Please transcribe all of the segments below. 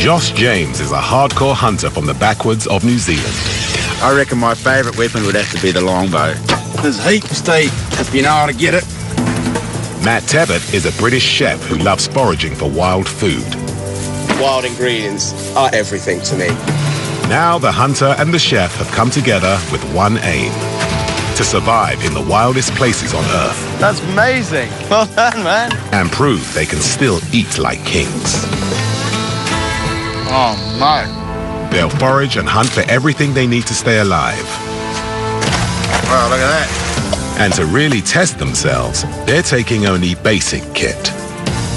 Josh James is a hardcore hunter from the backwoods of New Zealand. I reckon my favourite weapon would have to be the longbow. There's heaps to eat if you know how to get it. Matt Tebbett is a British chef who loves foraging for wild food. Wild ingredients are everything to me. Now the hunter and the chef have come together with one aim: to survive in the wildest places on Earth. That's amazing. Well done, man. And prove they can still eat like kings. Oh, no. They'll forage and hunt for everything they need to stay alive. Wow, look at that. And to really test themselves, they're taking only basic kit.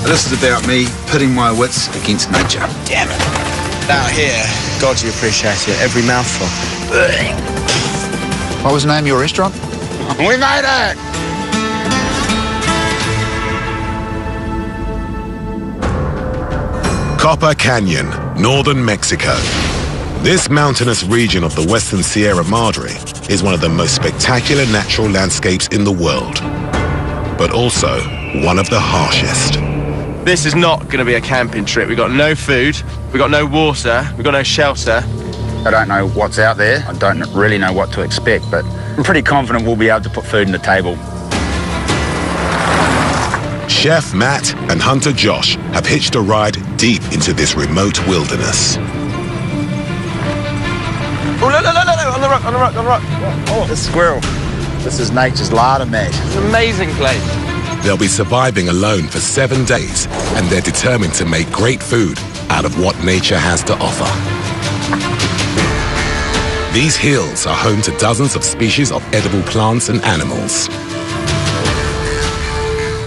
This is about me pitting my wits against nature. Damn it. Out here, God, you appreciate it. Every mouthful. What was the name of your restaurant? We made it! Copper Canyon, northern Mexico. This mountainous region of the Western Sierra Madre is one of the most spectacular natural landscapes in the world, but also one of the harshest. This is not going to be a camping trip. We've got no food, we've got no water, we've got no shelter. I don't know what's out there. I don't really know what to expect, but I'm pretty confident we'll be able to put food on the table. Chef Matt and hunter Josh have hitched a ride deep into this remote wilderness. Oh, no, on the rock, on the rock, on the rock. Oh, the squirrel. This is nature's larder match. It's an amazing place. They'll be surviving alone for 7 days, and they're determined to make great food out of what nature has to offer. These hills are home to dozens of species of edible plants and animals.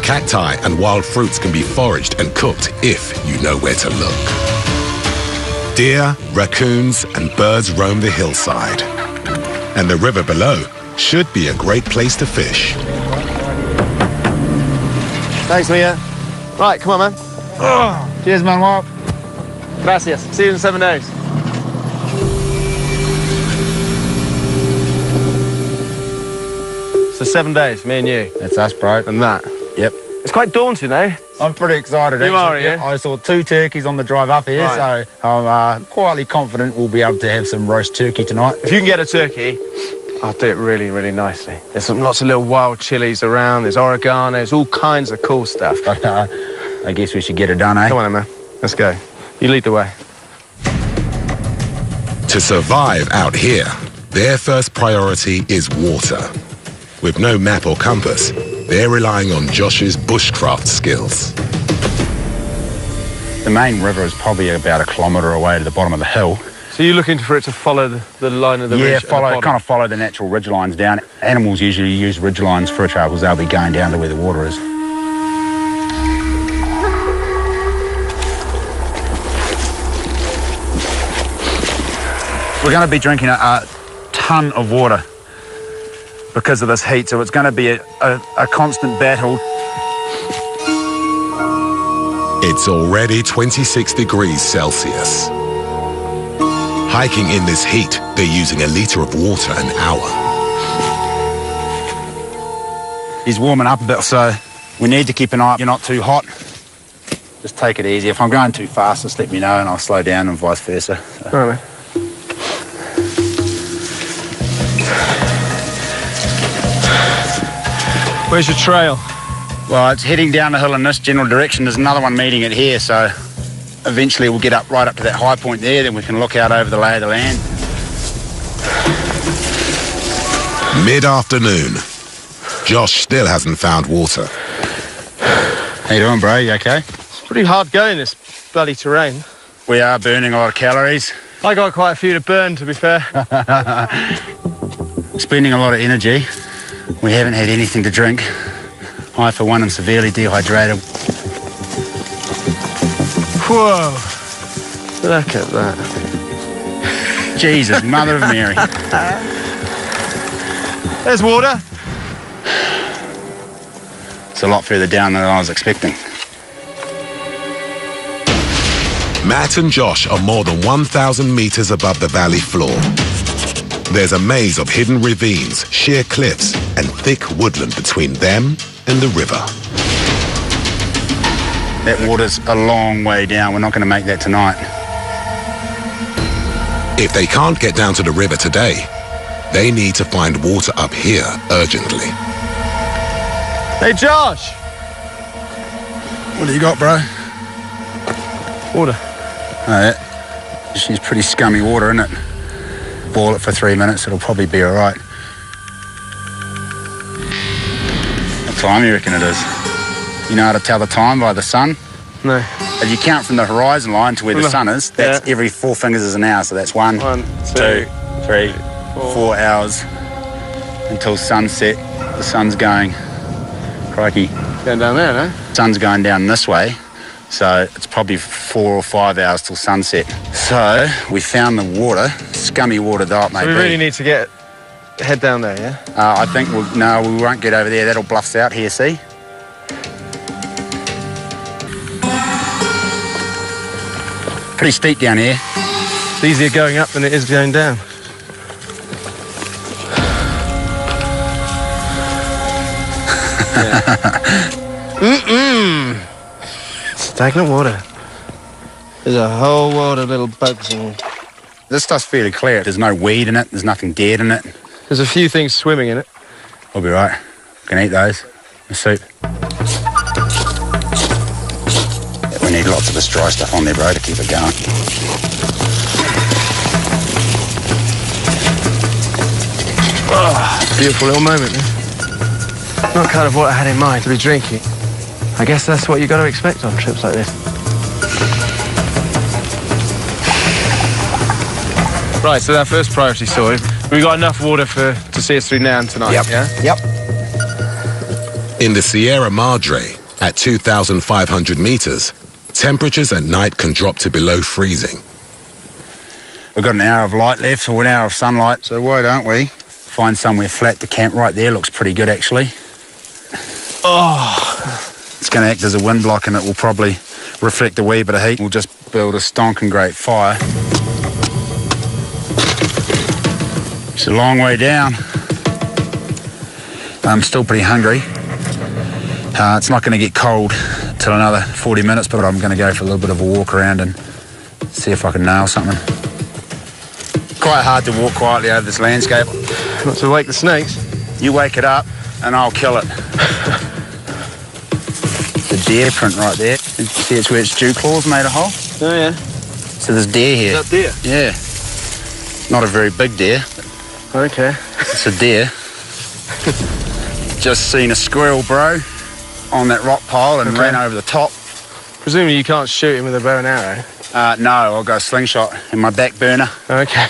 Cacti and wild fruits can be foraged and cooked if you know where to look. Deer, raccoons, and birds roam the hillside. And the river below should be a great place to fish. Thanks, Mia. Right, come on, man. Oh, cheers, Manuel. Gracias. See you in 7 days. So 7 days, me and you. That's us, bro. And that. Yep. It's quite daunting, eh? I'm pretty excited. You are, yeah? I saw 2 turkeys on the drive up here, Right. so I'm quietly confident we'll be able to have some roast turkey tonight. If you can get a turkey, I'll do it really, really nicely. There's lots of little wild chilies around. There's oregano. There's all kinds of cool stuff. I guess we should get it done, eh? Come on, man. Let's go. You lead the way. To survive out here, their first priority is water. With no map or compass, they're relying on Josh's bushcraft skills. The main river is probably about 1 kilometre away to the bottom of the hill. So you're looking for it to follow the line of the ridge? Yeah, kind of follow the natural ridge lines down. Animals usually use ridge lines for a trail because they'll be going down to where the water is. We're going to be drinking a ton of water because of this heat, so it's going to be a constant battle. It's already 26 degrees Celsius. Hiking in this heat, they're using 1 litre of water an hour. He's warming up a bit, so we need to keep an eye. You're not too hot. Just take it easy. If I'm going too fast, just let me know and I'll slow down and vice versa. So. All right, man. Where's your trail? Well, it's heading down the hill in this general direction. There's another one meeting it here, so eventually we'll get right up to that high point there, then we can look out over the lay of the land. Mid-afternoon. Josh still hasn't found water. How you doing, bro? You okay? It's pretty hard going, this bloody terrain. We are burning a lot of calories. I got quite a few to burn, to be fair. Spending a lot of energy. We haven't had anything to drink. I, for one, am severely dehydrated. Whoa. Look at that. Jesus, Mother of Mary. There's water. It's a lot further down than I was expecting. Matt and Josh are more than 1,000 metres above the valley floor. There's a maze of hidden ravines, sheer cliffs, and thick woodland between them and the river. That water's a long way down. We're not going to make that tonight. If they can't get down to the river today, they need to find water up here urgently. Hey, Josh! What do you got, bro? Water. Oh, yeah. She's pretty scummy water, isn't it? Boil it for 3 minutes, it'll probably be all right. What time do you reckon it is? You know how to tell the time by the sun? No. If you count from the horizon line to where the sun is, that's every 4 fingers is an hour. So that's 1, 2, 3, 4 hours until sunset. The sun's going. Crikey. Going down there, no? Sun's going down this way. So it's probably 4 or 5 hours till sunset. So we found the water, scummy water though it may be. We really need to head down there, yeah? I think no, we won't get over there. That'll bluffs out here, see? Pretty steep down here. It's easier going up than it is going down. Stagnant water. There's a whole world of little bugs in it. This stuff's fairly clear. There's no weed in it. There's nothing dead in it. There's a few things swimming in it. We'll be right. Can eat those. The soup. We need lots of this dry stuff on there, bro, to keep it going. Oh, beautiful little moment. Not kind of what I had in mind to be drinking. I guess that's what you got to expect on trips like this. Right, so our first priority sorted. We got enough water to see us through now and tonight. Yep. Yeah? Yep. In the Sierra Madre, at 2,500 meters, temperatures at night can drop to below freezing. We've got an hour of light left, or an hour of sunlight, so why don't we find somewhere flat to camp right there? Looks pretty good, actually. Oh. It's going to act as a wind block and it will probably reflect a wee bit of heat. We'll just build a stonking great fire. It's a long way down. I'm still pretty hungry. It's not going to get cold till another 40 minutes, but I'm going to go for a little bit of a walk around and see if I can nail something. Quite hard to walk quietly over this landscape. Not to wake the snakes. You wake it up and I'll kill it. The deer print right there. You see it's where its dew claws made a hole? Oh, yeah. So there's deer here. Is that deer? Yeah. Not a very big deer. Okay. It's a deer. Just seen a squirrel, bro, on that rock pile and ran over the top. Presumably you can't shoot him with a bow and arrow. No, I'll go slingshot in my back burner. Okay.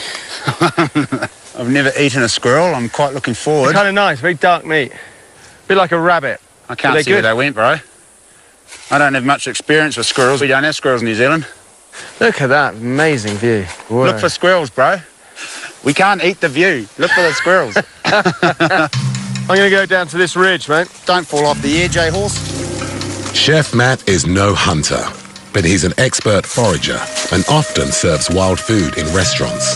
I've never eaten a squirrel. I'm quite looking forward. Kind of nice, very dark meat. A bit like a rabbit. I can't see where they went, bro. I don't have much experience with squirrels. We don't have squirrels in New Zealand. Look at that amazing view. Whoa. Look for squirrels, bro. We can't eat the view. Look for the squirrels. I'm going to go down to this ridge, mate. Don't fall off the edge, eh, horse? Chef Matt is no hunter, but he's an expert forager and often serves wild food in restaurants.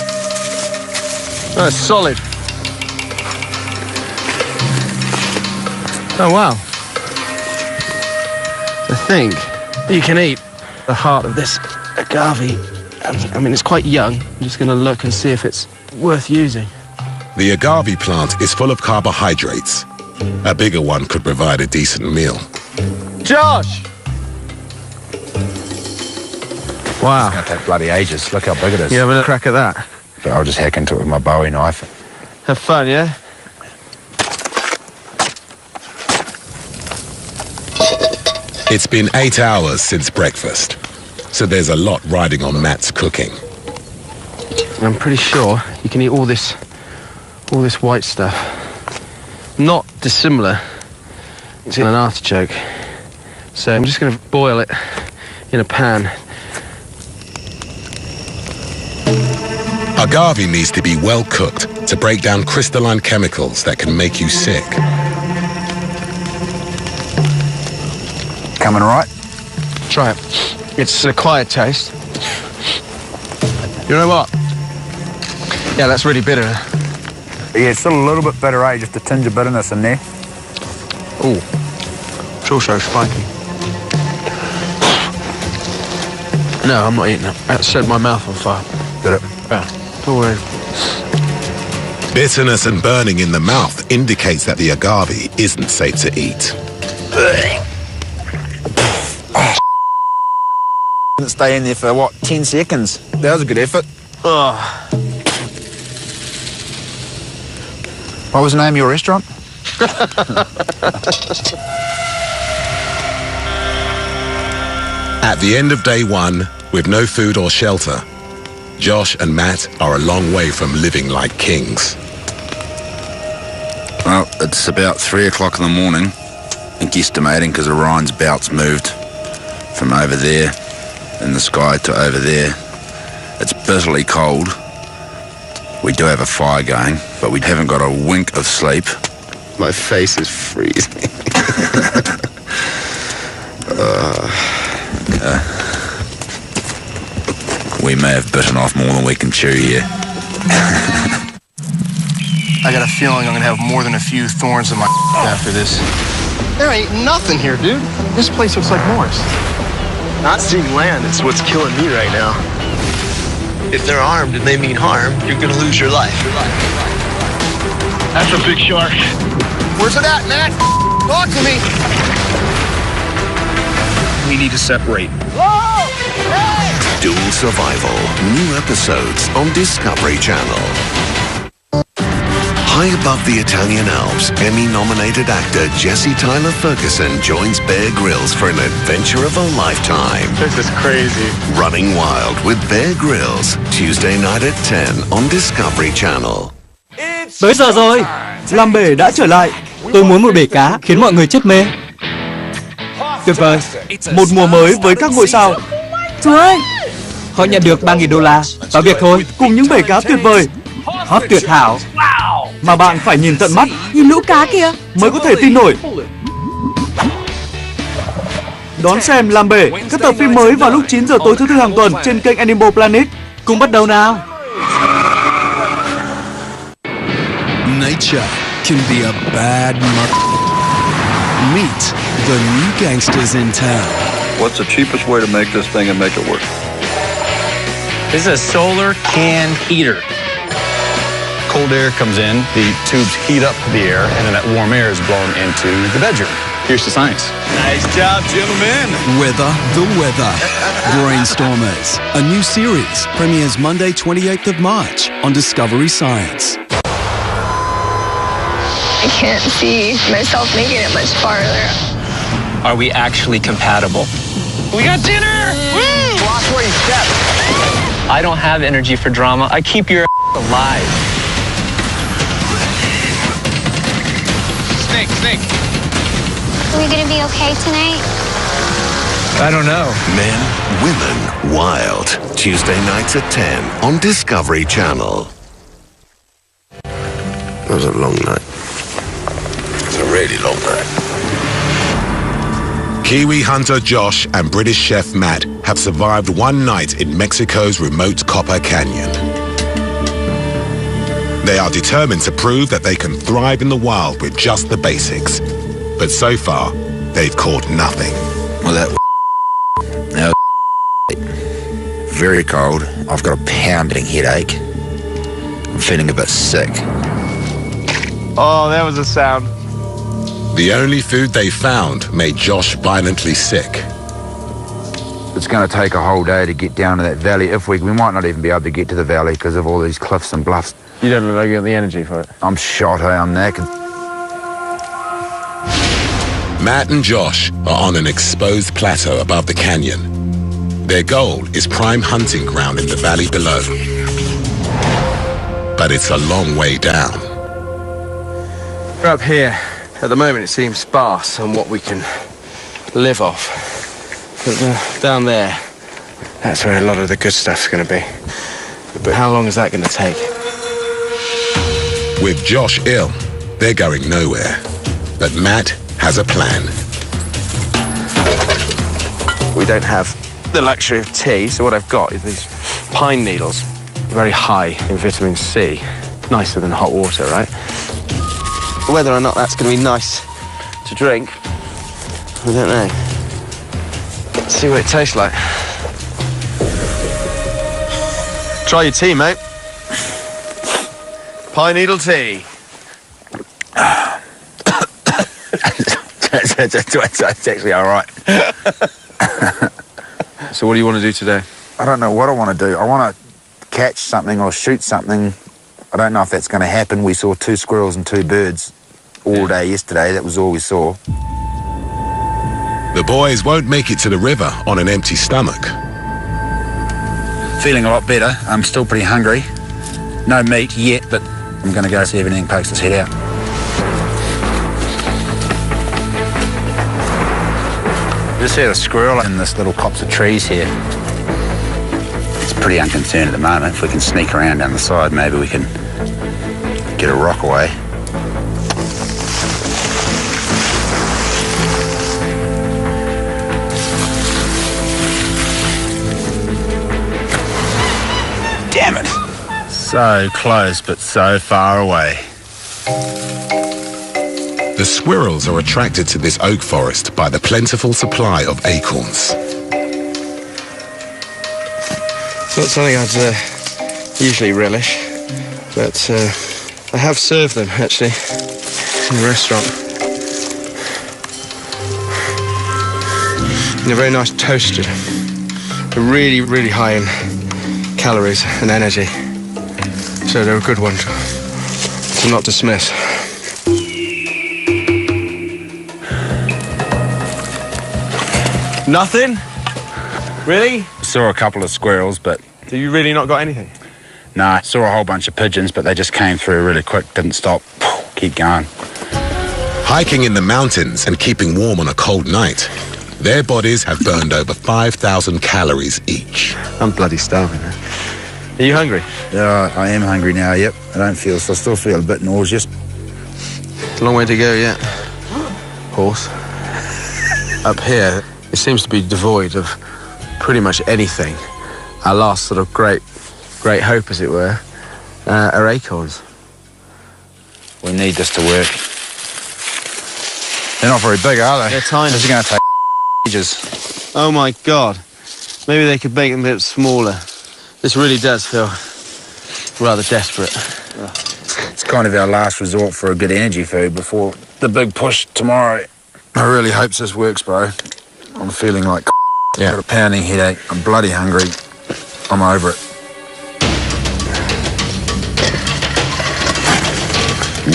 That's solid. Oh, wow. I think you can eat the heart of this agave. I mean, it's quite young. I'm just going to look and see if it's worth using. The agave plant is full of carbohydrates. A bigger one could provide a decent meal. Josh! Wow. It's going to take bloody ages. Look how big it is. You have a crack at that? But I'll just hack into it with my Bowie knife. Have fun, yeah? It's been 8 hours since breakfast, so there's a lot riding on Matt's cooking. I'm pretty sure you can eat all this white stuff. Not dissimilar to an artichoke. So I'm just going to boil it in a pan. Agave needs to be well cooked to break down crystalline chemicals that can make you sick. Coming right? Try it. It's an acquired taste. You know what? Yeah, that's really bitter. Yeah, it's still a little bit bitter, eh? Just a tinge of bitterness in there. Ooh. It's also spiky. No, I'm not eating it. That set my mouth on fire. Did it? Yeah. Don't worry. Bitterness and burning in the mouth indicates that the agave isn't safe to eat. Didn't stay in there for, what, 10 seconds? That was a good effort. What was the name of your restaurant? At the end of day one, with no food or shelter, Josh and Matt are a long way from living like kings. Well, it's about 3 o'clock in the morning, and guesstimating because Orion's belts moved from over there in the sky to over there. It's bitterly cold. We do have a fire going, but we haven't got a wink of sleep. My face is freezing. We may have bitten off more than we can chew here. I got a feeling I'm gonna have more than a few thorns in my after this. There ain't nothing here, dude. This place looks like Mars. Not seeing land is what's killing me right now. If they're armed and they mean harm, you're gonna lose your life. That's a big shark. Where's it at, Matt? Talk to me. We need to separate. Whoa! Hey! Dual Survival. New episodes on Discovery Channel. High above the Italian Alps, Emmy-nominated actor Jesse Tyler Ferguson joins Bear Grylls for an adventure of a lifetime. This is crazy. Running Wild with Bear Grylls, Tuesday night at 10 on Discovery Channel. Tới giờ rồi, làm bể đã trở lại. Tôi muốn một bể cá khiến mọi người chết mê. Tuyệt vời, một mùa mới với các ngôi sao. Chúa ơi, họ nhận được $3.000 và việc thôi, cùng những bể cá tuyệt vời. Hot tuyệt hảo mà bạn phải nhìn tận mắt, nhìn lũ cá kìa mới có thể tin nổi. Đón xem làm bể các tập phim mới vào lúc 9 giờ tối thứ Tư hàng tuần trên kênh Animal Planet. Cùng bắt đầu nào. Nature can be a bad Meet the new gangsters in town. What's the cheapest way to make this thing and make it work? This is a solar can heater. Cold air comes in, the tubes heat up the air, and then that warm air is blown into the bedroom. Here's the science. Nice job, gentlemen. Weather the Weather. Brainstormers. A new series premieres Monday 28th of March on Discovery Science. I can't see myself making it much farther. Are we actually compatible? We got dinner! Woo! Watch where you step. I don't have energy for drama. I keep your alive. Snake. Are we gonna be okay tonight? I don't know. Men, Women, Wild. Tuesday nights at 10 on Discovery Channel. It was a long night. It was a really long night. Kiwi hunter Josh and British chef Matt have survived one night in Mexico's remote Copper Canyon. They are determined to prove that they can thrive in the wild with just the basics. But so far, they've caught nothing. Well, that very cold. I've got a pounding headache. I'm feeling a bit sick. Oh, that was a sound. The only food they found made Josh violently sick. It's going to take a whole day to get down to that valley. We might not even be able to get to the valley because of all these cliffs and bluffs. You don't look like you got the energy for it. I'm shot, I'm knackered. Matt and Josh are on an exposed plateau above the canyon. Their goal is prime hunting ground in the valley below. But it's a long way down. We're up here. At the moment it seems sparse on what we can live off. But down there, that's where a lot of the good stuff's going to be. But how long is that going to take? With Josh ill, they're going nowhere. But Matt has a plan. We don't have the luxury of tea, so what I've got is these pine needles. Very high in vitamin C. Nicer than hot water, right? Whether or not that's going to be nice to drink, I don't know. Let's see what it tastes like. Try your tea, mate. Pine needle tea. It's actually all right. So what do you want to do today? I don't know what I want to do. I want to catch something or shoot something. I don't know if that's going to happen. We saw 2 squirrels and 2 birds all day yesterday. That was all we saw. The boys won't make it to the river on an empty stomach. Feeling a lot better. I'm still pretty hungry. No meat yet, but I'm going to go see if anything pokes its head out. Just had a squirrel in this little copse of trees here. It's pretty unconcerned at the moment. If we can sneak around down the side, maybe we can get a rock away. Damn it! So close, but so far away. The squirrels are attracted to this oak forest by the plentiful supply of acorns. It's not something I'd usually relish, but I have served them, actually, in a restaurant. And they're very nice toasted. They're really, really high in calories and energy. So they're a good one to not dismiss. Nothing? Really? Saw a couple of squirrels, but... So you really not got anything? Nah, saw a whole bunch of pigeons, but they just came through really quick, didn't stop. Keep going. Hiking in the mountains and keeping warm on a cold night, their bodies have burned over 5,000 calories each. I'm bloody starving, man. Are you hungry? Yeah, I am hungry now, yep. I still feel a bit nauseous. It's a long way to go yet. Horse. Up here, it seems to be devoid of pretty much anything. Our last sort of great hope, as it were, are acorns. We need this to work. They're not very big, are they? They're tiny. This is going to take ages. Oh my God. Maybe they could make them a bit smaller. This really does feel rather desperate. It's kind of our last resort for a good energy food before the big push tomorrow. I really hope this works, bro. I'm feeling like yeah. Got a pounding headache. I'm bloody hungry. I'm over it.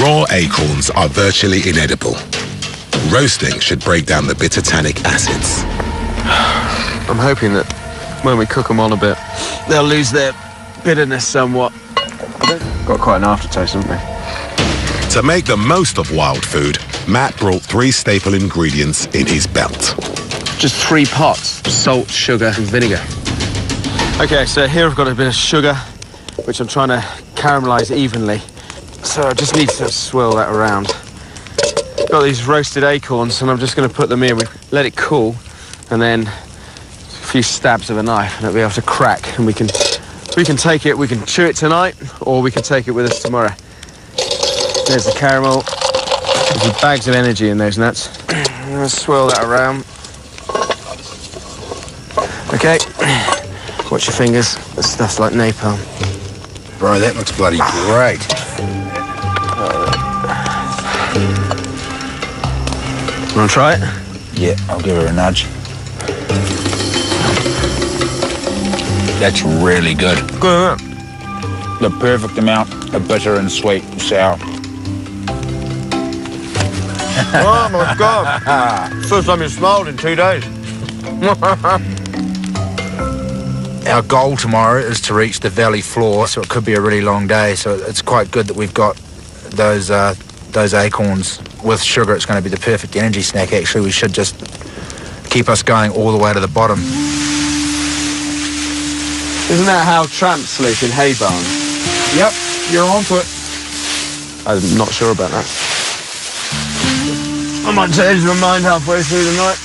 Raw acorns are virtually inedible. Roasting should break down the bitter tannic acids. I'm hoping that when we cook them on a bit, they'll lose their bitterness somewhat. Got quite an aftertaste, haven't they? To make the most of wild food, Matt brought 3 staple ingredients in his belt. Just 3 pots: salt, sugar, and vinegar. Okay, so here I've got a bit of sugar, which I'm trying to caramelize evenly. So I just need to swirl that around. Got these roasted acorns, and I'm just going to put them in. We let it cool, and then a few stabs of a knife, and it'll be able to crack. And we can take it. We can chew it tonight, or we can take it with us tomorrow. There's the caramel. There's bags of energy in those nuts. I'm going to swirl that around. Okay. Watch your fingers. That stuff's like napalm. Bro, that looks bloody great. You want to try it? Yeah, I'll give her a nudge. That's really good. Good. The perfect amount of bitter and sweet and sour. Oh my God. First time you smiled in 2 days. Our goal tomorrow is to reach the valley floor, so it could be a really long day. So it's quite good that we've got those acorns with sugar. It's going to be the perfect energy snack. Actually, we should just keep us going all the way to the bottom. Isn't that how tramps sleep, in hay barns? Yep, you're on to it. I'm not sure about that. I might change my mind halfway through the night.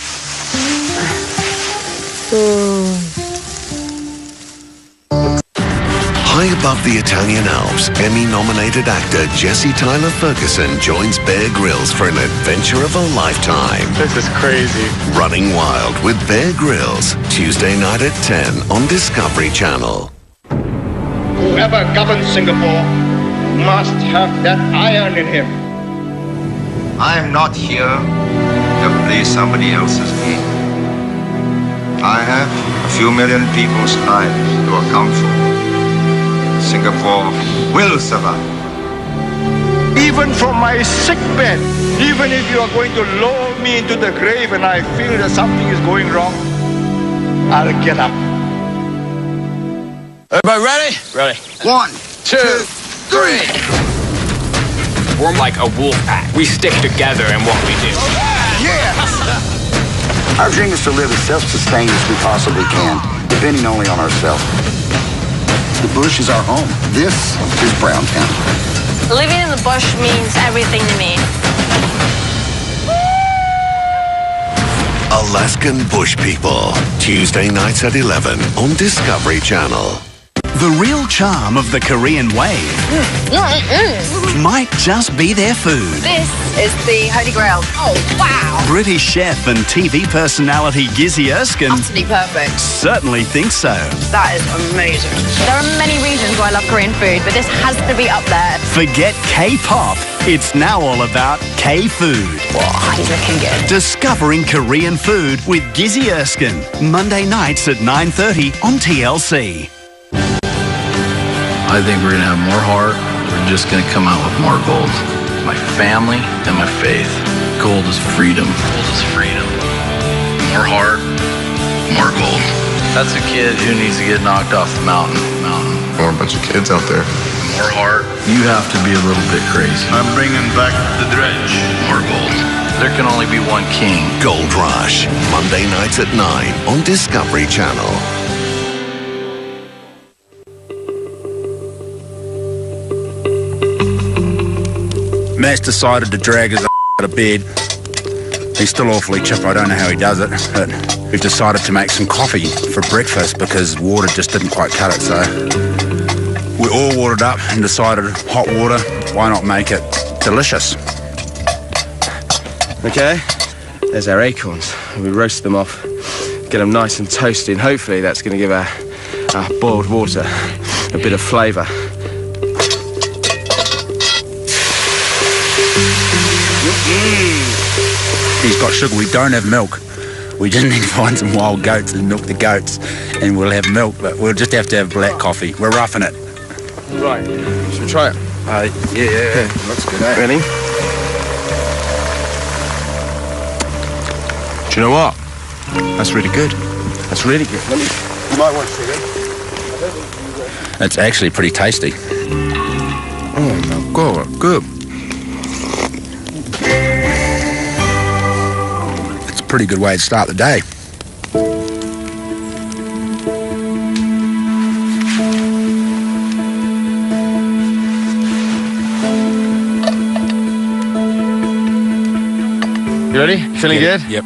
High above the Italian Alps, Emmy-nominated actor Jesse Tyler Ferguson joins Bear Grylls for an adventure of a lifetime. This is crazy. Running Wild with Bear Grylls, Tuesday night at 10 on Discovery Channel. Whoever governs Singapore must have that iron in him. I am not here to play somebody else's game. I have a few million people's lives to account for. Singapore will survive. Even from my sick bed, even if you are going to lower me into the grave and I feel that something is going wrong, I'll get up. Everybody ready? Ready. 1, 2, 3. We're like a wolf pack. We stick together in what we do. Our dream is to live as self-sustained as we possibly can, depending only on ourselves. The bush is our home. This is Browntown. Living in the bush means everything to me. Alaskan Bush People, Tuesday nights at 11 on Discovery Channel. The real charm of the Korean wave might just be their food. This is the Holy Grail. Oh, wow. British chef and TV personality Gizzy Erskine Utterly perfect. certainly thinks so. That is amazing. There are many reasons why I love Korean food, but this has to be up there. Forget K-pop. It's now all about K-food. Wow, he's looking good. Discovering Korean food with Gizzy Erskine. Monday nights at 9:30 on TLC. I think we're going to have more heart. We're just going to come out with more gold. My family and my faith. Gold is freedom. Gold is freedom. More heart, more gold. That's a kid who needs to get knocked off the mountain. More a bunch of kids out there. More heart. You have to be a little bit crazy. I'm bringing back the dredge. More gold. There can only be one king. Gold Rush, Monday nights at 9 on Discovery Channel. Matt's decided to drag his out of bed. He's still awfully chip. I don't know how he does it, but we've decided to make some coffee for breakfast because water just didn't quite cut it. So we all watered up and decided hot water, why not make it delicious? Okay, there's our acorns. We roast them off, get them nice and toasty, and hopefully that's going to give our boiled water a bit of flavour. He's got sugar. We don't have milk. We just need to find some wild goats and milk the goats, and we'll have milk, but we'll just have to have black coffee. We're roughing it. Right, should we try it? Yeah. Looks good, eh? Ready? Do you know what? That's really good. That's really good. You might want sugar. It's actually pretty tasty. Oh my God, good. It's a pretty good way to start the day. You ready? Feeling good? Yep.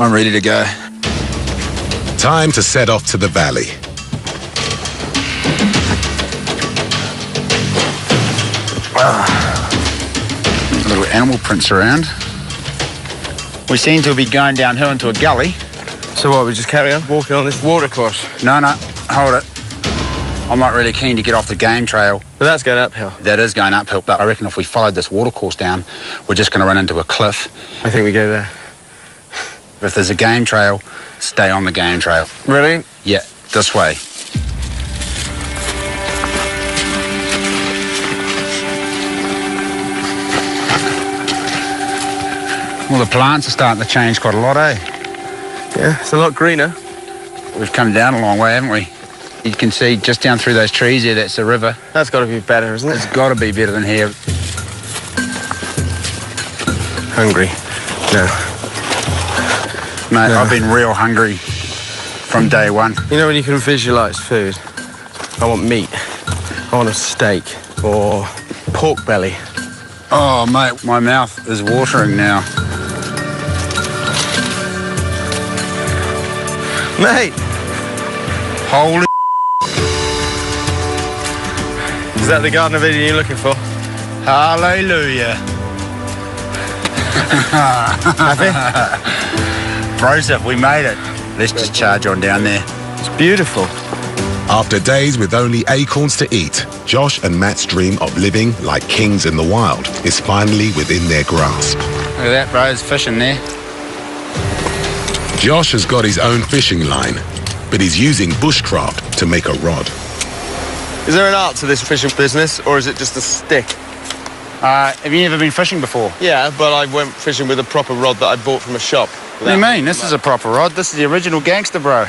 I'm ready to go. Time to set off to the valley. Little animal prints around. We seem to be going downhill into a gully. So what, we just carry on walking on this water course? No, hold it. I'm not really keen to get off the game trail. But that's going uphill. That is going uphill, but I reckon if we followed this water course down, we're just going to run into a cliff. I think we go there. If there's a game trail, stay on the game trail. Really? Yeah, this way. Well, the plants are starting to change quite a lot, eh? Yeah, it's a lot greener. We've come down a long way, haven't we? You can see just down through those trees there, that's the river. That's got to be better, isn't it? It's got to be better than here. Hungry. No. Mate, I've been real hungry from day one. You know when you can visualise food? I want meat. I want a steak or pork belly. Oh, mate, my mouth is watering now. Mate! Holy Is that the Garden of Eden you're looking for? hallelujah. Happy? Broseph, we made it. Let's just charge on down there. It's beautiful. After days with only acorns to eat, Josh and Matt's dream of living like kings in the wild is finally within their grasp. Look at that, bro. There's fish in there. Josh has got his own fishing line, but he's using bushcraft to make a rod. Is there an art to this fishing business, or is it just a stick? Have you ever been fishing before? Yeah, but I went fishing with a proper rod that I bought from a shop. What do you mean? This is a proper rod. This is the original gangster, bro.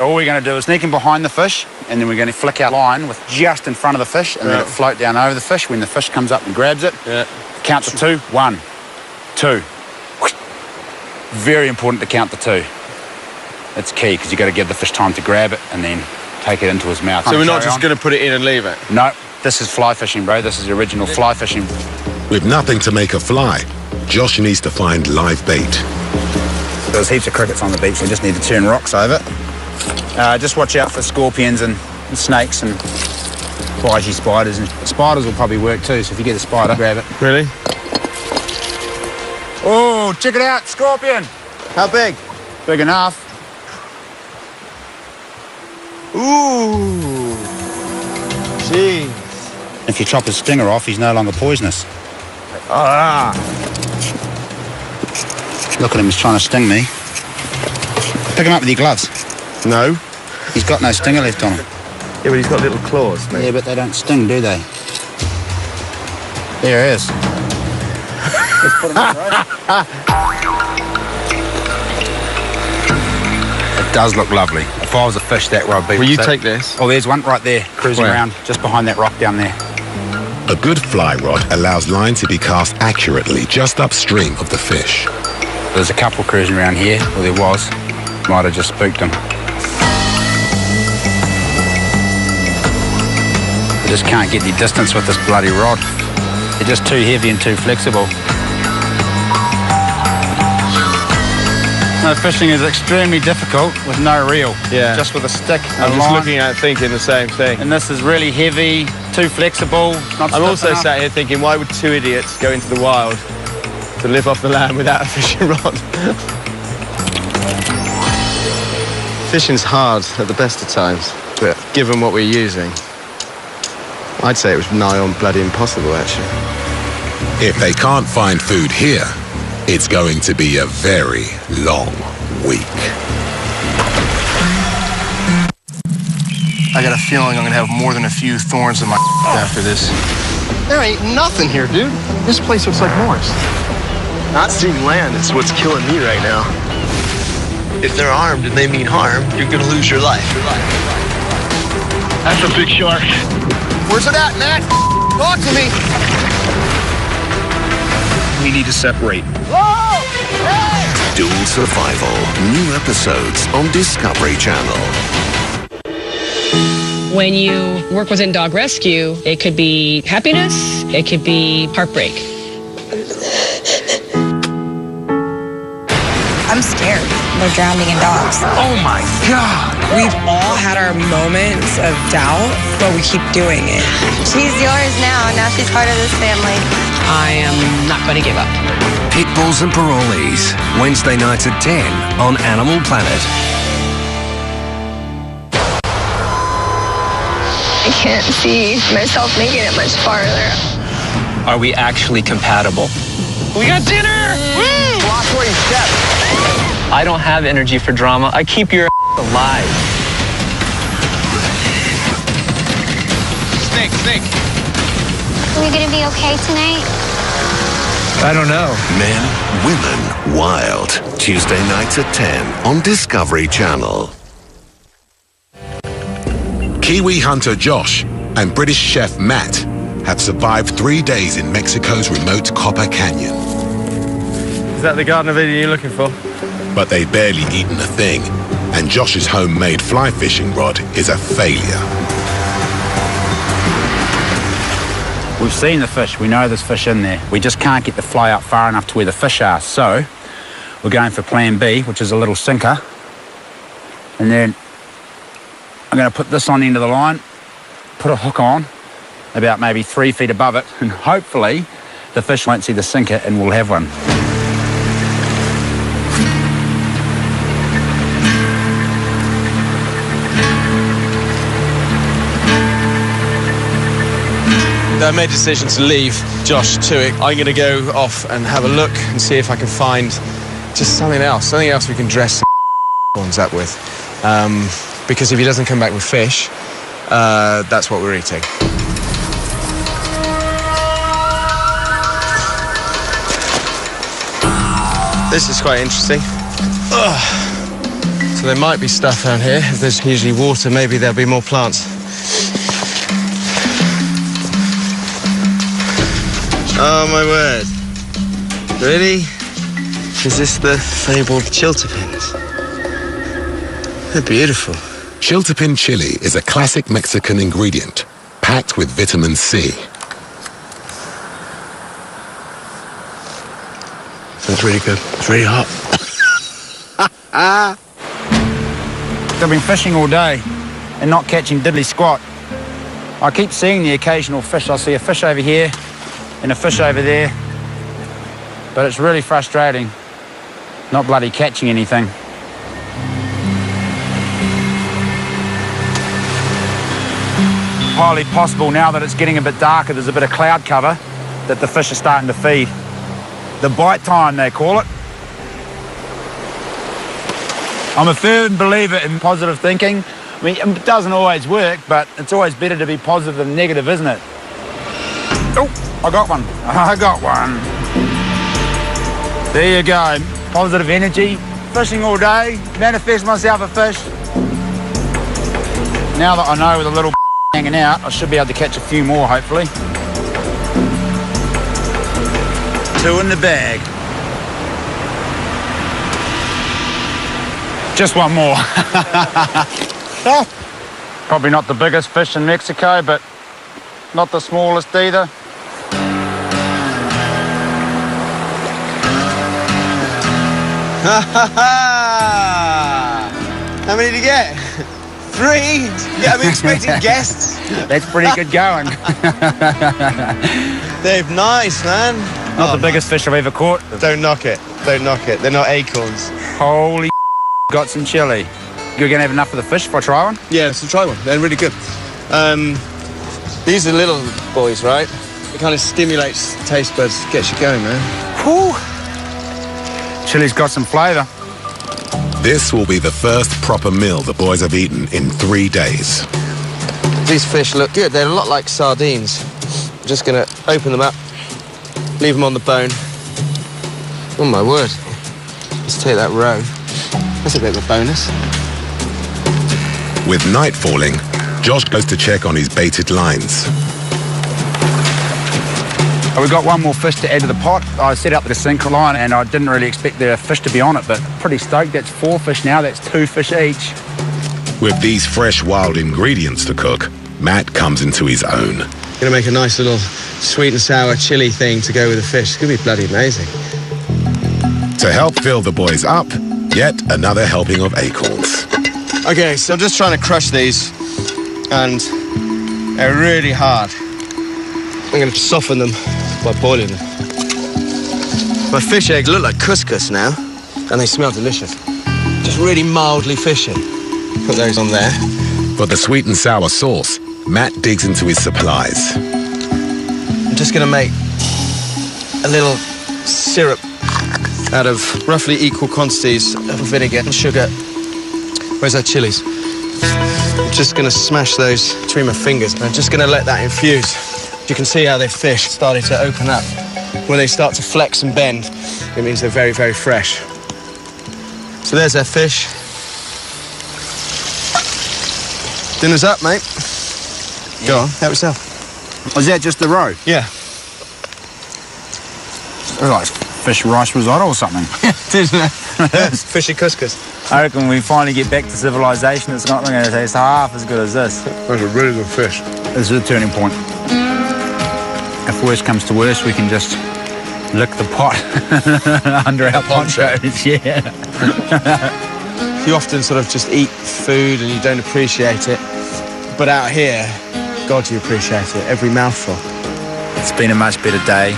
All we're going to do is sneak in behind the fish, and then we're going to flick our line with just in front of the fish, and let it float down over the fish. When the fish comes up and grabs it, count to 2. 1, 2. Very important to count to 2. It's key, because you've got to give the fish time to grab it and then take it into his mouth. So we're not just going to put it in and leave it? No, this is fly fishing, bro. This is the original fly fishing. With nothing to make a fly, Josh needs to find live bait. There's heaps of crickets on the beach. We just need to turn rocks over. Just watch out for scorpions and snakes and flyishy spiders. And spiders will probably work too, so if you get a spider, grab it. Really? Oh, check it out, scorpion. How big? Big enough. Ooh. Jeez. If you chop his stinger off, he's no longer poisonous. Ah. Look at him, he's trying to sting me. Pick him up with your gloves. No. He's got no stinger left on him. Yeah, but he's got little claws, mate. Yeah, but they don't sting, do they? There he is. Let's put him up, right? It does look lovely. If I was a fish, that rod be. Will you take this? Oh, there's one right there, cruising around, just behind that rock down there. A good fly rod allows line to be cast accurately just upstream of the fish. There's a couple cruising around here, or there was. Might have just spooked them. I just can't get any distance with this bloody rod. They're just too heavy and too flexible. No, fishing is extremely difficult with no reel. Yeah. Just with a stick. I'm just looking at it thinking the same thing. And this is really heavy, too flexible, not I'm also enough. sat here thinking, why would 2 idiots go into the wild to live off the land without a fishing rod? Fishing's hard at the best of times, but given what we're using, I'd say it was nigh on bloody impossible, actually. If they can't find food here, it's going to be a very long week. I got a feeling I'm gonna have more than a few thorns in my after this. There ain't nothing here, dude. This place looks like Mars. Not seeing land is what's killing me right now. If they're armed and they mean harm, you're gonna lose your life. That's a big shark. Where's it at, Matt? Talk to me. We need to separate. Whoa! Hey! Dual Survival. New episodes on Discovery Channel. When you work within dog rescue, it could be happiness, it could be heartbreak. I'm scared. They're drowning in dogs. Oh my God! We've all had our moments of doubt, but we keep doing it. She's yours now. Now she's part of this family. I am not going to give up. Pit Bulls and Parolees, Wednesday nights at 10 on Animal Planet. I can't see myself making it much farther. Are we actually compatible? We got dinner! Woo! Watch where you step. I don't have energy for drama. I keep your alive. Snake. Are we gonna be okay tonight? I don't know. Men, Women, Wild. Tuesday nights at 10 on Discovery Channel. Kiwi hunter Josh and British chef Matt have survived 3 days in Mexico's remote Copper Canyon. Is that the Garden of Eden you're looking for? But they've barely eaten a thing, and Josh's homemade fly fishing rod is a failure. We've seen the fish. We know there's fish in there. We just can't get the fly up far enough to where the fish are. So we're going for plan B, which is a little sinker. And then I'm going to put this on the end of the line, put a hook on about maybe 3 feet above it, and hopefully the fish won't see the sinker and we'll have one. I made a decision to leave Josh to it. I'm going to go off and have a look and see if I can find just something else we can dress ones up with. Because if he doesn't come back with fish, that's what we're eating. This is quite interesting. Ugh. So there might be stuff down here. If there's usually water, maybe there'll be more plants. Oh my word. Really? Is this the fabled chiltepins? They're beautiful. Chiltepin chili is a classic Mexican ingredient packed with vitamin C. That's really good. It's really hot. I've been fishing all day and not catching diddly squat. I keep seeing the occasional fish. I'll see a fish over here and a fish over there, but it's really frustrating not bloody catching anything. Highly possible now that it's getting a bit darker, there's a bit of cloud cover, that the fish are starting to feed. The bite time, they call it. I'm a firm believer in positive thinking. I mean, it doesn't always work, but it's always better to be positive than negative, isn't it? Oh, I got one. I got one. There you go. Positive energy. Fishing all day. Manifest myself a fish. Now that I know with a little hanging out, I should be able to catch a few more, hopefully. 2 in the bag. Just one more. Probably not the biggest fish in Mexico, but not the smallest either. How many did you get? 3? Yeah, I'm expecting guests. That's pretty good going. Dave, nice, man. Not the biggest fish I've ever caught. Don't knock it. Don't knock it. They're not acorns. Holy got some chili. You're going to have enough of the fish if I try one? Yeah, so try one. They're really good. These are little boys, right? It kind of stimulates the taste buds, gets you going, man. Whew. Chili's got some flavour. This will be the first proper meal the boys have eaten in 3 days. These fish look good. They're a lot like sardines. I'm just going to open them up, leave them on the bone. Oh, my word. Let's take that roe. That's a bit of a bonus. With night falling, Josh goes to check on his baited lines. We've got one more fish to add to the pot. I set up the sinker line and I didn't really expect the fish to be on it, but pretty stoked. That's 4 fish now. That's 2 fish each. With these fresh wild ingredients to cook, Matt comes into his own. Gonna make a nice little sweet and sour chili thing to go with the fish. It's gonna be bloody amazing. To help fill the boys up, yet another helping of acorns. Okay, so I'm just trying to crush these, and they're really hard. I'm gonna soften them by boiling them. My fish eggs look like couscous now, and they smell delicious. Just really mildly fishy. Put those on there. For the sweet and sour sauce, Matt digs into his supplies. I'm just gonna make a little syrup out of roughly equal quantities of vinegar and sugar. Where's our chilies? I'm just gonna smash those between my fingers, and I'm just gonna let that infuse. You can see how their fish started to open up. When they start to flex and bend, it means they're very, very fresh. So there's our fish. Dinner's up, mate. Go on, help yourself. Was that just the roe? Yeah. It's like fish rice risotto or something. Isn't it? Fishy couscous. I reckon when we finally get back to civilization, it's not going to taste half as good as this. That's a really good fish. This is a turning point. If worse comes to worse, we can just lick the pot under our ponchos. Yeah. You often sort of just eat food and you don't appreciate it. But out here, God, you appreciate it. Every mouthful. It's been a much better day.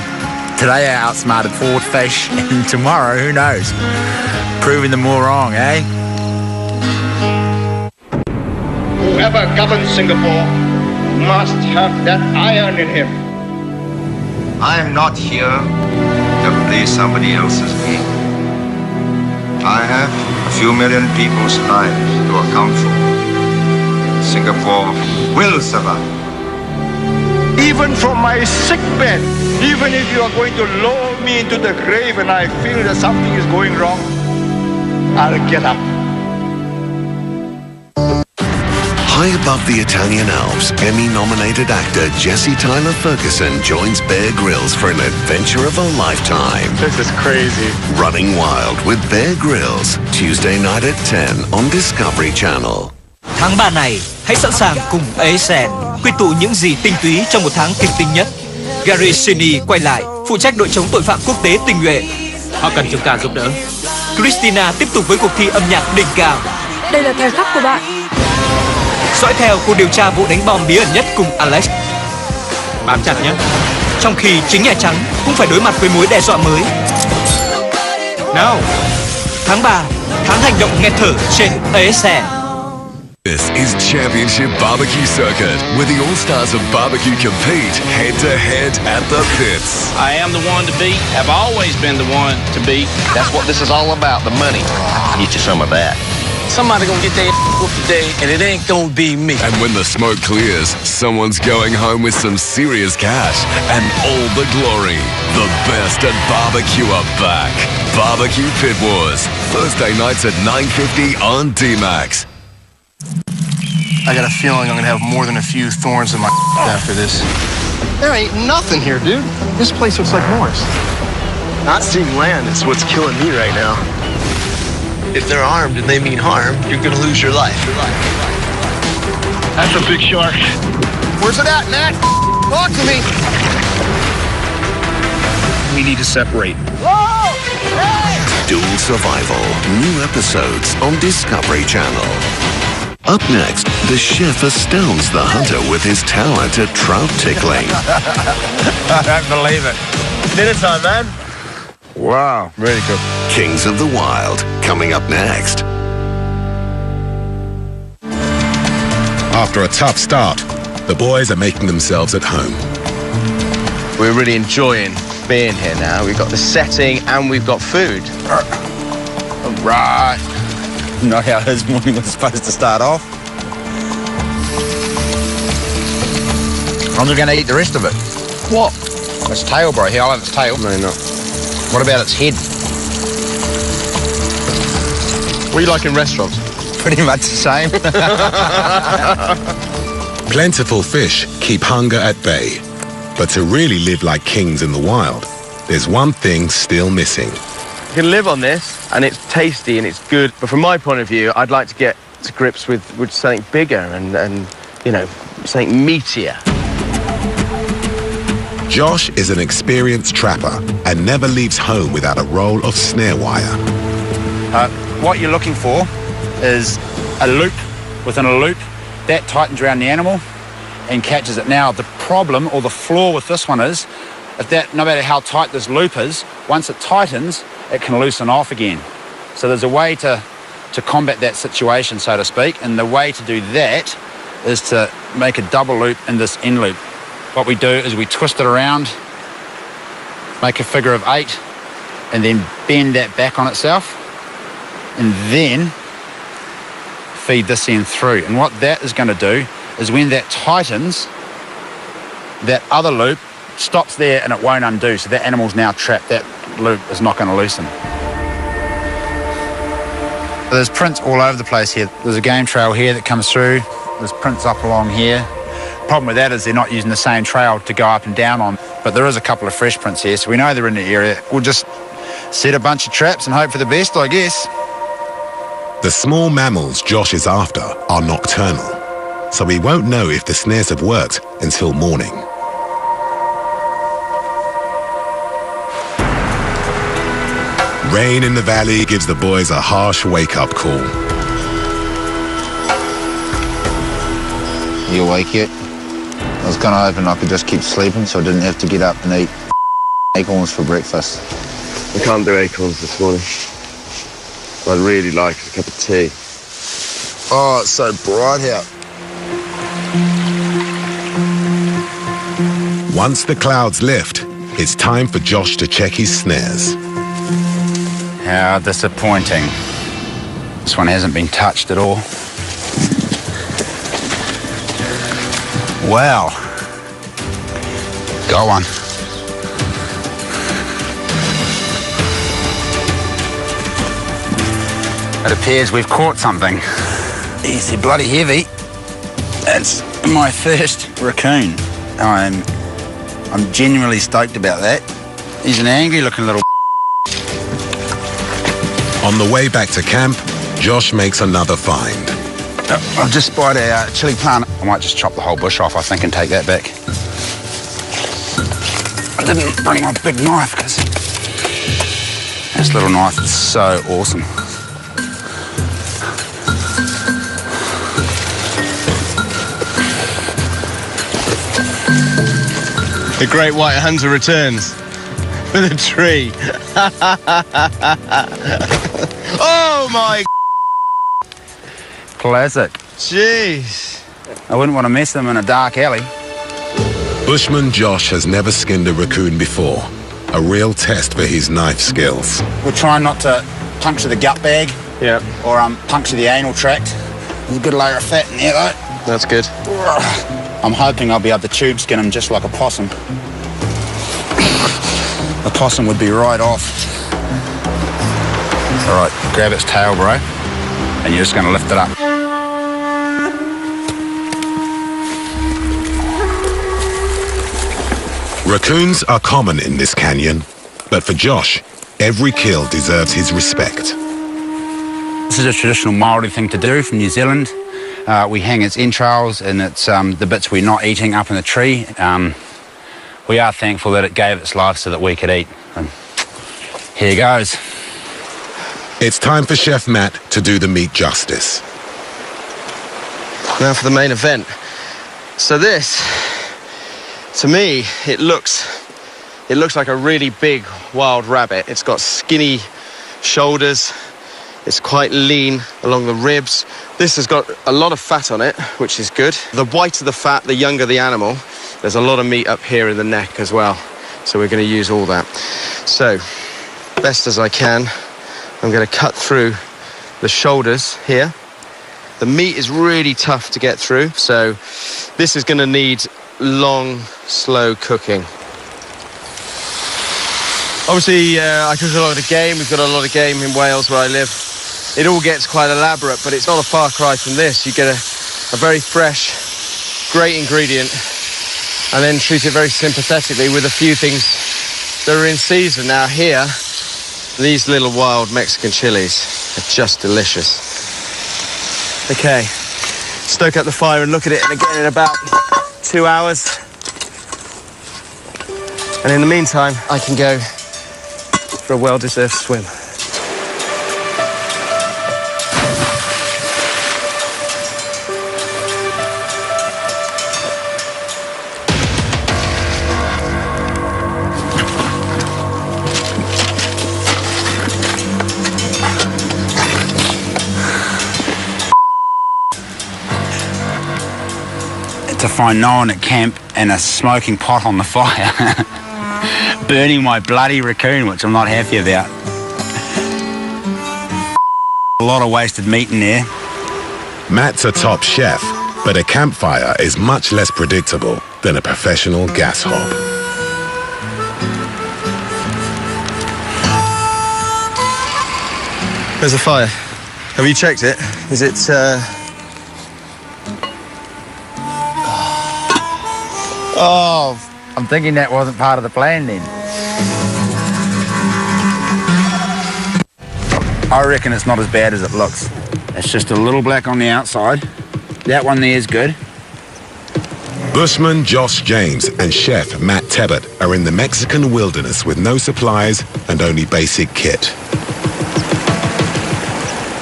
Today I outsmarted 4 fish, and tomorrow, who knows? Proving them all wrong, eh? Whoever governs Singapore must have that iron in him. I am not here to play somebody else's game. I have a few million people's lives to account for. Singapore will survive. Even from my sick bed, even if you are going to lower me into the grave and I feel that something is going wrong, I'll get up. High above the Italian Alps, Emmy-nominated actor Jesse Tyler Ferguson joins Bear Grylls for an adventure of a lifetime. This is crazy. Running Wild with Bear Grylls, Tuesday night at 10 on Discovery Channel. Tháng 3 này, hãy sẵn sàng cùng ASN quy tụ những gì tinh túy trong một tháng kịch tính nhất. Gary Sinise quay lại, phụ trách đội chống tội phạm quốc tế tinh nhuệ. Họ cần chúng ta giúp đỡ. Christina tiếp tục với cuộc thi âm nhạc đỉnh cao. Đây là thời khắc của bạn. Dõi theo cuộc điều tra vụ đánh bom bí ẩn nhất cùng Alex. Bám chặt nhé. Trong khi chính Nhà Trắng cũng phải đối mặt với mối đe dọa mới. Nào, tháng 3, tháng hành động nghẹt thở trên ASN. This is Championship Barbecue Circuit, where the all-stars of barbecue compete head-to-head at the pits. I am the one to beat, have always been the one to beat. That's what this is all about, the money. Get you some of that. Somebody gonna get their whooped today, and it ain't gonna be me. And when the smoke clears, someone's going home with some serious cash and all the glory. The best at barbecue are back. Barbecue Pit Wars, Thursday nights at 9:50 on D-Max. I got a feeling I'm gonna have more than a few thorns in my after this. There ain't nothing here, dude. This place looks like Morris. Not seeing land is what's killing me right now. If they're armed and they mean harm, you're gonna lose your life. That's a big shark. Where's it at, Matt? Talk to me. We need to separate. Whoa! Hey! Dual Survival, new episodes on Discovery Channel. Up next, the chef astounds the hunter with his talent at trout tickling. I don't believe it. Dinner time, man. Wow, really good. Kings of the Wild, coming up next. After a tough start, the boys are making themselves at home. We're really enjoying being here now. We've got the setting and we've got food. Right. Not how his morning was supposed to start off. I'm just going to eat the rest of it. What? Its tail, bro. Here, I'll have its tail. No, not. What about its head? What do you like in restaurants? Pretty much the same. Plentiful fish keep hunger at bay. But to really live like kings in the wild, there's one thing still missing. You can live on this, and it's tasty and it's good. But from my point of view, I'd like to get to grips with something bigger and you know, something meatier. Josh is an experienced trapper and never leaves home without a roll of snare wire. What you're looking for is a loop within a loop that tightens around the animal and catches it. Now, the problem or the flaw with this one is, if that, no matter how tight this loop is, once it tightens, it can loosen off again. So there's a way to combat that situation, so to speak, and the way to do that is to make a double loop in this end loop. What we do is we twist it around, make a figure of 8, and then bend that back on itself, and then feed this end through. And what that is going to do is when that tightens, that other loop stops there and it won't undo. So that animal's now trapped. That loop is not going to loosen. There's prints all over the place here. There's a game trail here that comes through. There's prints up along here. Problem with that is they're not using the same trail to go up and down on. But there is a couple of fresh prints here, so we know they're in the area. We'll just set a bunch of traps and hope for the best, I guess. The small mammals Josh is after are nocturnal, so we won't know if the snares have worked until morning. Rain in the valley gives the boys a harsh wake-up call. You awake yet? I was kind of hoping I could just keep sleeping so I didn't have to get up and eat acorns for breakfast. I can't do acorns this morning. What I'd really like is a cup of tea. Oh, it's so bright out. Once the clouds lift, it's time for Josh to check his snares. How disappointing. This one hasn't been touched at all. Wow. Got one. It appears we've caught something. He's bloody heavy. That's my first raccoon. I'm genuinely stoked about that. He's an angry looking little. On the way back to camp, Josh makes another find. I've just spotted a chili plant. I might just chop the whole bush off, I think, and take that back. I didn't bring my big knife because this little knife is so awesome. The great white hunter returns with a tree. Oh my! Classic. Jeez. I wouldn't want to mess them in a dark alley. Bushman Josh has never skinned a raccoon before. A real test for his knife skills. We're trying not to puncture the gut bag. Yeah. Or puncture the anal tract. There's a good layer of fat in there, though. That's good. I'm hoping I'll be able to tube skin him just like a possum. The possum would be right off. All right, grab its tail, bro, and you're just going to lift it up. Raccoons are common in this canyon, but for Josh, every kill deserves his respect. This is a traditional Māori thing to do from New Zealand. We hang its entrails and it's the bits we're not eating up in the tree. We are thankful that it gave its life so that we could eat. And here goes. It's time for Chef Matt to do the meat justice. Now for the main event. So this, to me, it looks like a really big wild rabbit. It's got skinny shoulders. It's quite lean along the ribs. This has got a lot of fat on it, which is good. The whiter the fat, the younger the animal. There's a lot of meat up here in the neck as well. So we're going to use all that. So, best as I can, I'm going to cut through the shoulders here. The meat is really tough to get through, so this is going to need long, slow cooking. Obviously, I cook a lot of game. We've got a lot of game in Wales where I live. It all gets quite elaborate, but it's not a far cry from this. You get a very fresh, great ingredient, and then treat it very sympathetically with a few things that are in season. Now here, these little wild Mexican chilies are just delicious. Okay, stoke up the fire and look at it again in about 2 hours. And in the meantime, I can go for a well-deserved swim. To find no one at camp and a smoking pot on the fire. Burning my bloody raccoon, which I'm not happy about. A lot of wasted meat in there. Matt's a top chef, but a campfire is much less predictable than a professional gas hob. There's a fire. Have you checked it? Is it, Oh, I'm thinking that wasn't part of the plan then. I reckon it's not as bad as it looks. It's just a little black on the outside. That one there is good. Bushman Josh James and chef Matt Tebbett are in the Mexican wilderness with no supplies and only basic kit.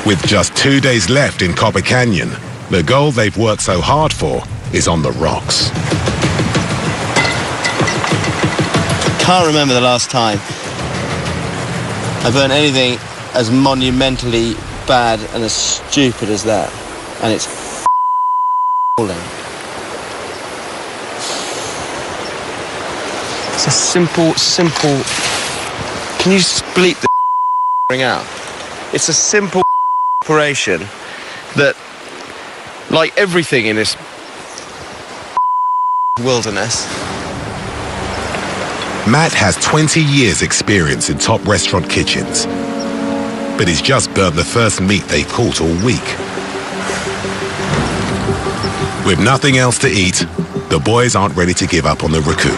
With just 2 days left in Copper Canyon, the goal they've worked so hard for is on the rocks. Can't remember the last time I burnt anything as monumentally bad and as stupid as that. And it's falling. It's a simple... Can you bleep the ring out? It's a simple operation that, like everything in this wilderness... Matt has 20 years experience in top restaurant kitchens, but he's just burned the first meat they caught all week. With nothing else to eat, the boys aren't ready to give up on the raccoon.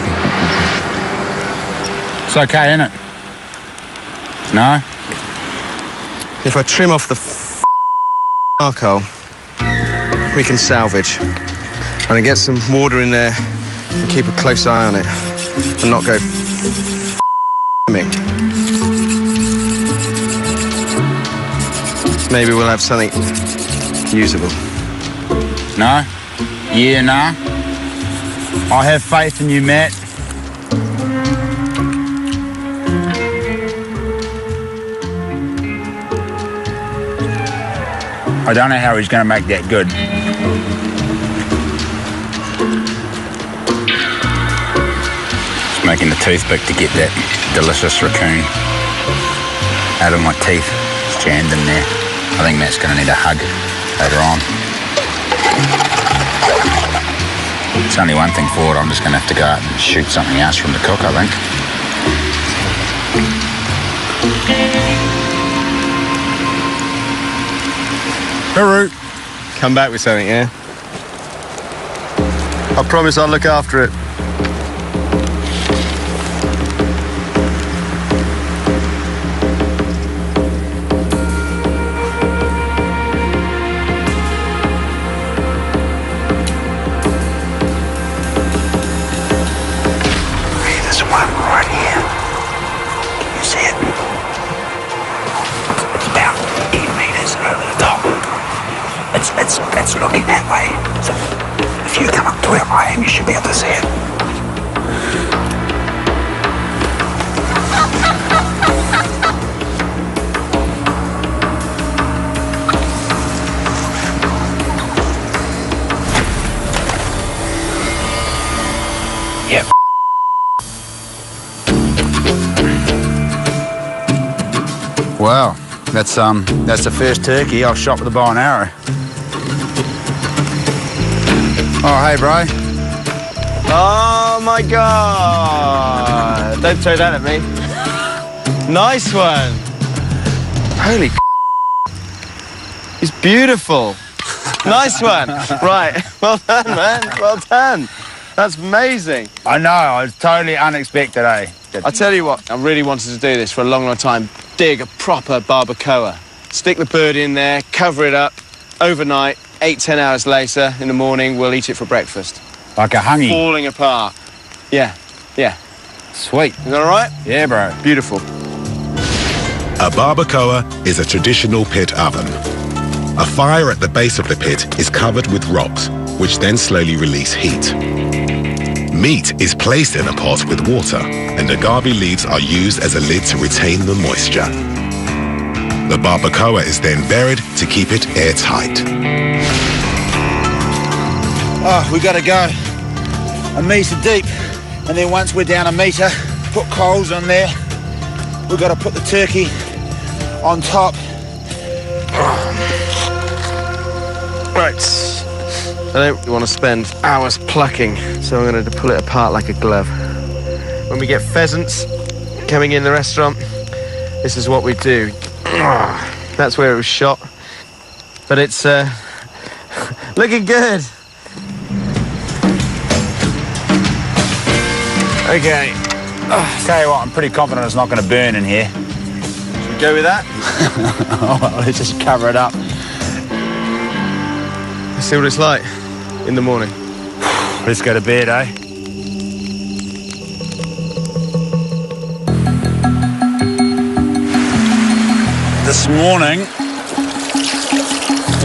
It's okay, isn't it? No? If I trim off the charcoal, we can salvage. And get some water in there and keep a close eye on it and not go me. Maybe we'll have something usable. No? Yeah, nah. I have faith in you, Matt. I don't know how he's going to make that good. Just making the toothpick to get that delicious raccoon out of my teeth. It's jammed in there. I think Matt's going to need a hug later on. It's only one thing forward. I'm just going to have to go out and shoot something else from the cook, I think. Hooroo. Come back with something, yeah? I promise I'll look after it. There's one right here. Can you see it? It's about 8 meters over the top. It's looking that way. So if you come up to where I am, you should be able to see it. Yep. Wow, that's the first turkey I've shot with a bow and arrow. Oh, hey, bro. Oh, my God. Don't throw that at me. Nice one. Holy He's beautiful. Nice one. Right. Well done, man. Well done. That's amazing. I know. It's totally unexpected, eh? I tell you what, I really wanted to do this for a long, long time. Dig a proper barbacoa. Stick the bird in there, cover it up, overnight, 8-10 hours later, in the morning, we'll eat it for breakfast. Like a hungy? Falling apart. Yeah, yeah. Sweet. Is that all right? Yeah, bro. Beautiful. A barbacoa is a traditional pit oven. A fire at the base of the pit is covered with rocks, which then slowly release heat. Meat is placed in a pot with water, and agave leaves are used as a lid to retain the moisture. The barbacoa is then buried to keep it airtight. Oh, we gotta go a metre deep, and then once we're down a metre, put coals on there. We've got to put the turkey on top. Right. I don't want to spend hours plucking, so I'm going to pull it apart like a glove. When we get pheasants coming in the restaurant, this is what we do. That's where it was shot. But it's looking good. Okay. Tell you what, I'm pretty confident it's not going to burn in here. Should we go with that? Oh, well, let's just cover it up. Let's see what it's like in the morning. Let's go to bed, eh? This morning,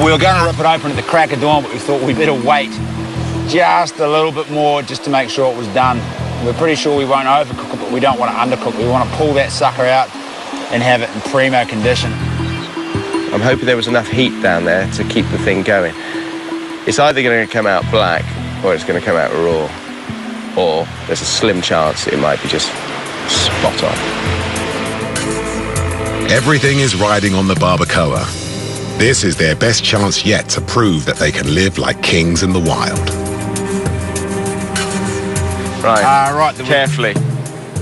we were going to rip it open at the crack of dawn, but we thought we'd better wait just a little bit more just to make sure it was done. We're pretty sure we won't overcook it, but we don't want to undercook. We want to pull that sucker out and have it in primo condition. I'm hoping there was enough heat down there to keep the thing going. It's either going to come out black or it's going to come out raw. or there's a slim chance it might be just spot on. Everything is riding on the barbacoa. This is their best chance yet to prove that they can live like kings in the wild. Right. Right. Carefully.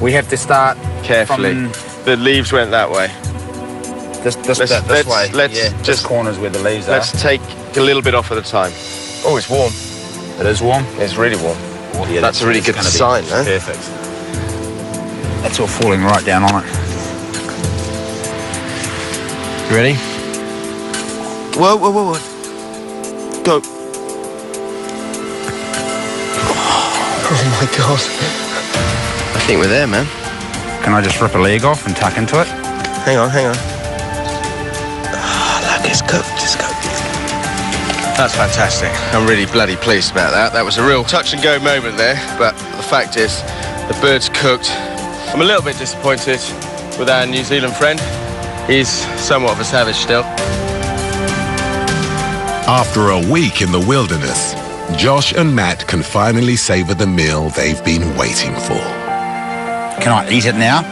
We have to start carefully. The leaves went that way. This way. Let's just corners where the leaves are. Let's take a little bit off at a time. Oh, it's warm. It is warm? It's really warm. Oh, yeah, that's a really good sign, eh? Perfect. That's all falling right down on it. You ready? Whoa. Go. Oh my God. I think we're there, man. Can I just rip a leg off and tuck into it? Hang on. Oh, look, it's cooked. That's fantastic. I'm really bloody pleased about that. That was a real touch and go moment there, but the fact is, the bird's cooked. I'm a little bit disappointed with our New Zealand friend. He's somewhat of a savage still. After a week in the wilderness, Josh and Matt can finally savor the meal they've been waiting for. Can I eat it now?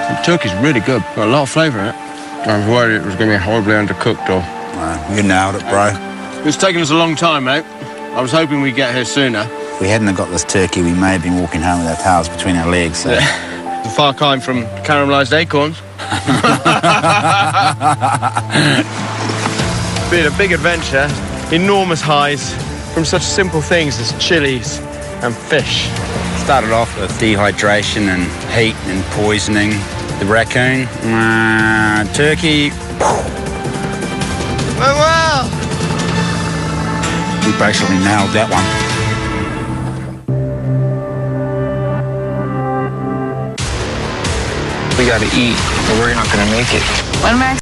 The turkey's really good. Got a lot of flavour in it. I was worried it was going to be horribly undercooked, or... You nailed it, bro. It's taken us a long time, mate. I was hoping we'd get here sooner. If we hadn't have got this turkey, we may have been walking home with our tails between our legs. So. Yeah. A far climb from caramelised acorns. Been a big adventure. Enormous highs from such simple things as chilies and fish. Started off with dehydration and heat and poisoning. The raccoon, turkey. Wow! We basically nailed that one. We gotta eat, or we're not gonna make it. When Max